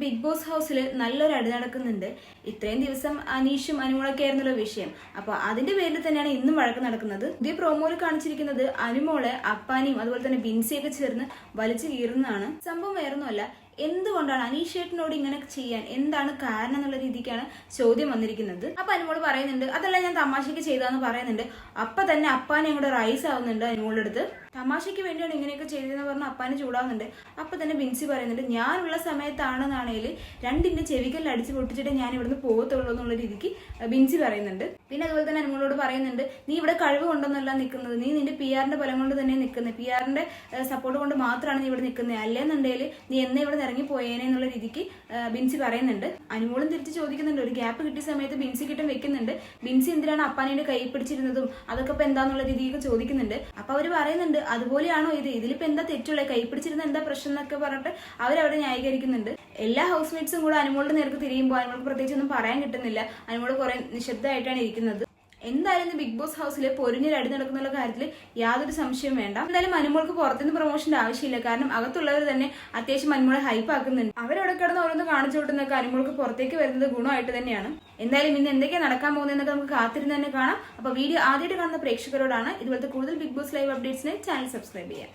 Big boss ഹൗസിൽ നല്ലൊരു അടി നടക്കുന്നുണ്ട്. ഇത്രയും ദിവസം അനീഷും അനുമോളൊക്കെ ആയിരുന്നല്ലോ വിഷയം. അപ്പൊ അതിന്റെ പേരിൽ തന്നെയാണ് ഇന്നും വഴക്ക് നടക്കുന്നത്. പുതിയ പ്രോമോയിൽ കാണിച്ചിരിക്കുന്നത് അനുമോളെ അപ്പാനിയും അതുപോലെ തന്നെ ബിൻസിയൊക്കെ ചേർന്ന് വലിച്ചു കീറുന്നതാണ്. സംഭവം വേറൊന്നുമല്ല, എന്തുകൊണ്ടാണ് അനീഷ് ചേട്ടനോട് ഇങ്ങനെ ചെയ്യാൻ എന്താണ് കാരണം എന്നുള്ള രീതിക്കാണ് ചോദ്യം വന്നിരിക്കുന്നത്. അപ്പൊ അനുമോള് പറയുന്നുണ്ട്, അതല്ല ഞാൻ തമാശക്ക് ചെയ്താന്ന് പറയുന്നുണ്ട്. അപ്പൊ തന്നെ അപ്പാനെ അങ്ങോട്ട് റൈസ് ആവുന്നുണ്ട് അനുമോളുടെ അടുത്ത്. തമാശയ്ക്ക് വേണ്ടിയാണ് ഇങ്ങനെയൊക്കെ ചെയ്തതെന്ന് പറഞ്ഞാൽ അപ്പാന് ചൂടാവുന്നുണ്ട്. അപ്പൊ തന്നെ ബിൻസി പറയുന്നുണ്ട്, ഞാനുള്ള സമയത്താണെന്നാണെങ്കിൽ രണ്ടിന്റെ ചെവിക്കല്ല് അടിച്ച് പൊട്ടിച്ചിട്ട് ഞാൻ ഇവിടുന്ന് പോകത്തുള്ളൂ എന്നുള്ള രീതിക്ക് ബിൻസി പറയുന്നുണ്ട്. പിന്നെ അതുപോലെ തന്നെ അനുമോളോട് പറയുന്നുണ്ട്, നീ ഇവിടെ കഴിവ് കൊണ്ടൊന്നല്ല നിൽക്കുന്നത്, നീ നിന്റെ പി ആറിന്റെ ബലം കൊണ്ട് തന്നെ നിൽക്കുന്നത്, പി ആറിന്റെ സപ്പോർട്ട് കൊണ്ട് മാത്രമാണ് നീ ഇവിടെ നിൽക്കുന്നത്, അല്ലെന്നുണ്ടെങ്കിൽ നീ എന്നെ ഇവിടെ ഇറങ്ങി പോയേനെ എന്നുള്ള രീതിക്ക് ബിൻസി പറയുന്നുണ്ട്. അനുമോളും തിരിച്ച് ചോദിക്കുന്നുണ്ട്, ഒരു ഗ്യാപ്പ് കിട്ടിയ സമയത്ത് ബിൻസി കിട്ടും വെക്കുന്നുണ്ട്, ബിൻസി എന്തിനാണ് അപ്പാനിയുടെ കൈ പിടിച്ചിരുന്നതും അതൊക്കെ ഇപ്പൊ എന്താന്നുള്ള രീതിക്ക് ചോദിക്കുന്നുണ്ട്. അപ്പൊ അവര് പറയുന്നുണ്ട്, അതുപോലെയാണോ ഇതിലിപ്പോ എന്താ തെറ്റുള്ള, കൈ പിടിച്ചിരുന്ന എന്താ പ്രശ്നം എന്നൊക്കെ പറഞ്ഞിട്ട് അവരവിടെ ന്യായീകരിക്കുന്നുണ്ട്. എല്ലാ ഹൗസ് മേറ്റ്സും കൂടെ അനുമോളുടെ നേർക്ക് തിരിയുമ്പോൾ അനുമോൾക്ക് പ്രത്യേകിച്ച് ഒന്നും പറയാൻ കിട്ടുന്നില്ല. അനുമോള് കുറെ നിശബ്ദമായിട്ടാണ് ഇരിക്കുന്നത്. എന്തായാലും ബിഗ് ബോസ് ഹൗസിൽ പൊരിഞ്ഞൊരു അടി നടക്കുന്ന കാര്യത്തിൽ യാതൊരു സംശയവും വേണ്ട. എന്തായാലും അനുമോൾക്ക് പുറത്തുനിന്ന് പ്രൊമോഷന്റെ ആവശ്യമില്ല, കാരണം അകത്തുള്ളവർ തന്നെ അത്യാവശ്യം അനുമോളെ ഹൈപ്പ് ആക്കുന്നുണ്ട്. അവരവിടെ കിടന്ന് ഓരോന്ന് കാണിച്ചു കൊടുക്കുന്നൊക്കെ അനുമോൾക്ക് പുറത്തേക്ക് വരുന്നത് ഗുണമായിട്ട് തന്നെയാണ്. എന്തായാലും ഇന്ന് എന്തൊക്കെയാണ് നടക്കാൻ പോകുന്നതെന്നൊക്കെ നമുക്ക് കാത്തിരുന്ന് തന്നെ കാണാം. അപ്പൊ വീഡിയോ ആദ്യമായിട്ട് കാണുന്ന പ്രേക്ഷകരോടാണ്, ഇതുപോലത്തെ കൂടുതൽ ബിഗ് ബോസ് ലൈവ് അപ്ഡേറ്റ്സിന് ചാനൽ സബ്സ്ക്രൈബ് ചെയ്യാം.